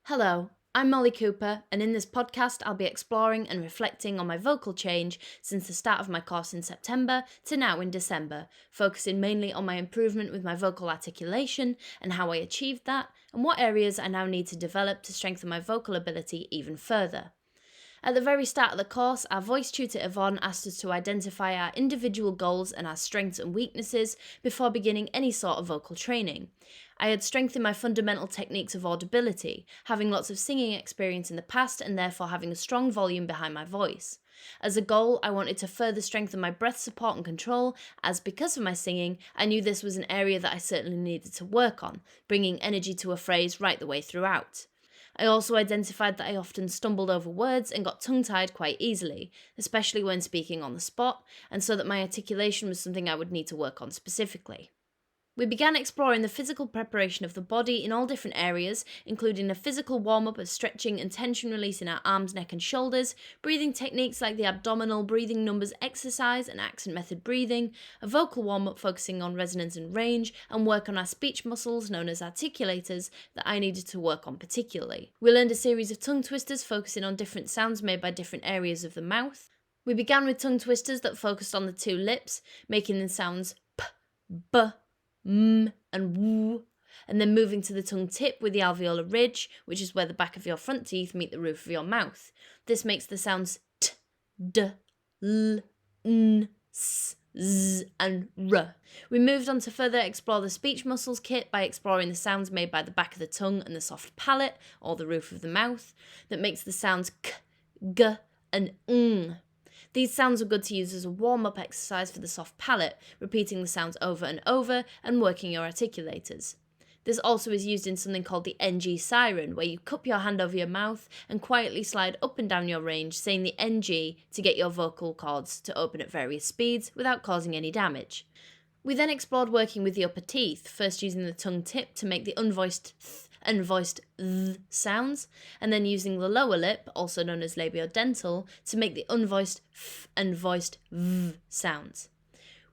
Hello, I'm Molly Cooper, and in this podcast, I'll be exploring and reflecting on my vocal change since the start of my course in September to now in December, focusing mainly on my improvement with my vocal articulation and how I achieved that, and what areas I now need to develop to strengthen my vocal ability even further. At the very start of the course, our voice tutor Yvonne asked us to identify our individual goals and our strengths and weaknesses before beginning any sort of vocal training. I had strengthened my fundamental techniques of audibility, having lots of singing experience in the past and therefore having a strong volume behind my voice. As a goal, I wanted to further strengthen my breath support and control, as because of my singing, I knew this was an area that I certainly needed to work on, bringing energy to a phrase right the way throughout. I also identified that I often stumbled over words and got tongue-tied quite easily, especially when speaking on the spot, and so that my articulation was something I would need to work on specifically. We began exploring the physical preparation of the body in all different areas, including a physical warm-up of stretching and tension release in our arms, neck and shoulders, breathing techniques like the abdominal breathing numbers exercise and accent method breathing, a vocal warm-up focusing on resonance and range, and work on our speech muscles known as articulators that I needed to work on particularly. We learned a series of tongue twisters focusing on different sounds made by different areas of the mouth. We began with tongue twisters that focused on the two lips, making the sounds p, b, and w, and then moving to the tongue tip with the alveolar ridge, which is where the back of your front teeth meet the roof of your mouth. This makes the sounds t, d, l, n, s, z, and r. We moved on to further explore the speech muscles kit by exploring the sounds made by the back of the tongue and the soft palate, or the roof of the mouth, that makes the sounds k, g, and ng. These sounds are good to use as a warm-up exercise for the soft palate, repeating the sounds over and over and working your articulators. This also is used in something called the NG siren, where you cup your hand over your mouth and quietly slide up and down your range, saying the NG to get your vocal cords to open at various speeds without causing any damage. We then explored working with the upper teeth, first using the tongue tip to make the unvoiced th and voiced th sounds, and then using the lower lip, also known as labiodental, to make the unvoiced f and voiced v sounds.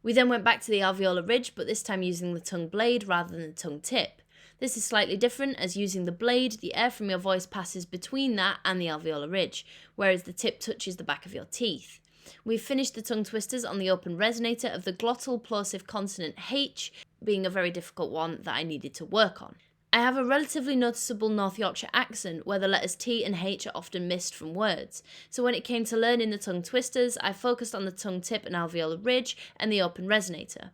We then went back to the alveolar ridge, but this time using the tongue blade rather than the tongue tip. This is slightly different, as using the blade, the air from your voice passes between that and the alveolar ridge, whereas the tip touches the back of your teeth. We've finished the tongue twisters on the open resonator of the glottal plosive consonant H, being a very difficult one that I needed to work on. I have a relatively noticeable North Yorkshire accent where the letters T and H are often missed from words, so when it came to learning the tongue twisters, I focused on the tongue tip and alveolar ridge and the open resonator.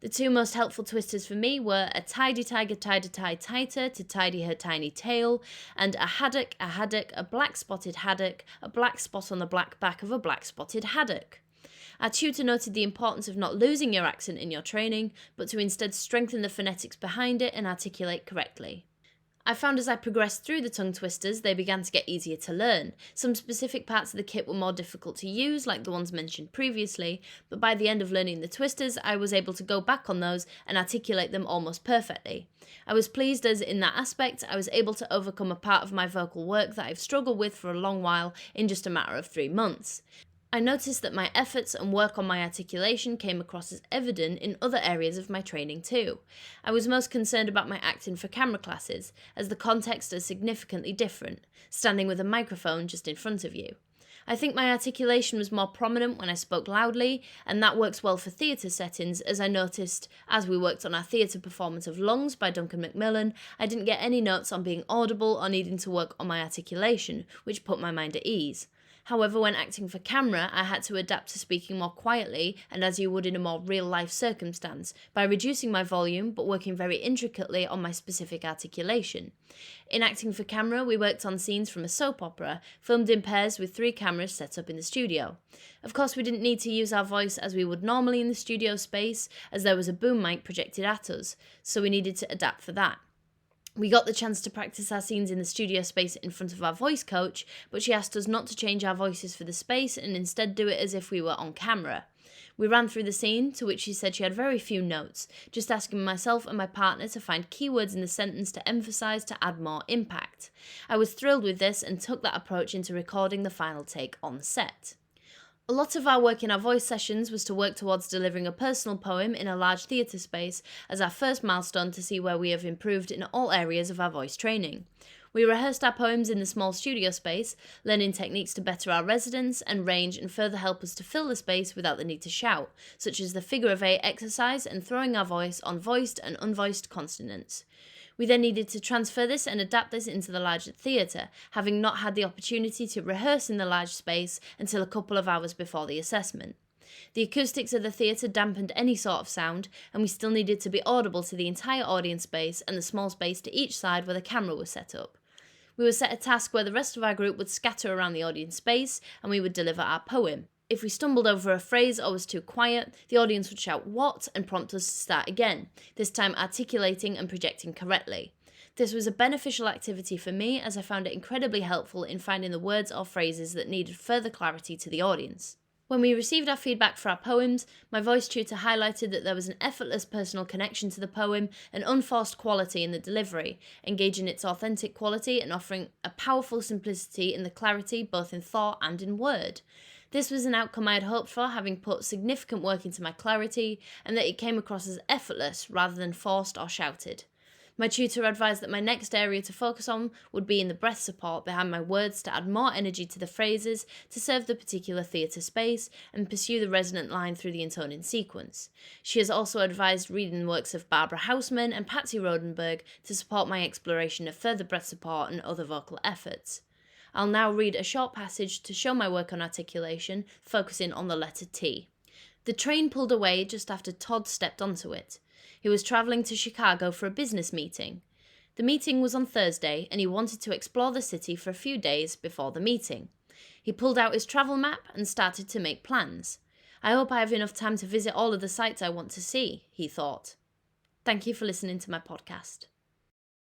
The two most helpful twisters for me were a tidy tiger tied a tie tighter to tidy her tiny tail, and a haddock, a black spotted haddock, a black spot on the black back of a black spotted haddock. Our tutor noted the importance of not losing your accent in your training, but to instead strengthen the phonetics behind it and articulate correctly. I found as I progressed through the tongue twisters, they began to get easier to learn. Some specific parts of the kit were more difficult to use, like the ones mentioned previously, but by the end of learning the twisters, I was able to go back on those and articulate them almost perfectly. I was pleased as, in that aspect, I was able to overcome a part of my vocal work that I've struggled with for a long while in just a matter of 3 months. I noticed that my efforts and work on my articulation came across as evident in other areas of my training too. I was most concerned about my acting for camera classes, as the context is significantly different, standing with a microphone just in front of you. I think my articulation was more prominent when I spoke loudly, and that works well for theatre settings, as I noticed as we worked on our theatre performance of Lungs by Duncan Macmillan, I didn't get any notes on being audible or needing to work on my articulation, which put my mind at ease. However, when acting for camera, I had to adapt to speaking more quietly and as you would in a more real-life circumstance, by reducing my volume but working very intricately on my specific articulation. In acting for camera, we worked on scenes from a soap opera, filmed in pairs with 3 cameras set up in the studio. Of course, we didn't need to use our voice as we would normally in the studio space, as there was a boom mic projected at us, so we needed to adapt for that. We got the chance to practice our scenes in the studio space in front of our voice coach, but she asked us not to change our voices for the space and instead do it as if we were on camera. We ran through the scene, to which she said she had very few notes, just asking myself and my partner to find keywords in the sentence to emphasise to add more impact. I was thrilled with this and took that approach into recording the final take on set. A lot of our work in our voice sessions was to work towards delivering a personal poem in a large theatre space as our first milestone to see where we have improved in all areas of our voice training. We rehearsed our poems in the small studio space, learning techniques to better our resonance and range and further help us to fill the space without the need to shout, such as the figure of 8 exercise and throwing our voice on voiced and unvoiced consonants. We then needed to transfer this and adapt this into the larger theatre, having not had the opportunity to rehearse in the large space until a couple of hours before the assessment. The acoustics of the theatre dampened any sort of sound, and we still needed to be audible to the entire audience space and the small space to each side where the camera was set up. We were set a task where the rest of our group would scatter around the audience space and we would deliver our poem. If we stumbled over a phrase or was too quiet, the audience would shout "what" and prompt us to start again, this time articulating and projecting correctly. This was a beneficial activity for me as I found it incredibly helpful in finding the words or phrases that needed further clarity to the audience. When we received our feedback for our poems, my voice tutor highlighted that there was an effortless personal connection to the poem, an unforced quality in the delivery, engaging its authentic quality and offering a powerful simplicity in the clarity both in thought and in word. This was an outcome I had hoped for, having put significant work into my clarity, and that it came across as effortless rather than forced or shouted. My tutor advised that my next area to focus on would be in the breath support behind my words to add more energy to the phrases to serve the particular theatre space and pursue the resonant line through the intoning sequence. She has also advised reading the works of Barbara Hausman and Patsy Rodenberg to support my exploration of further breath support and other vocal efforts. I'll now read a short passage to show my work on articulation, focusing on the letter T. The train pulled away just after Todd stepped onto it. He was travelling to Chicago for a business meeting. The meeting was on Thursday, and he wanted to explore the city for a few days before the meeting. He pulled out his travel map and started to make plans. I hope I have enough time to visit all of the sites I want to see, he thought. Thank you for listening to my podcast.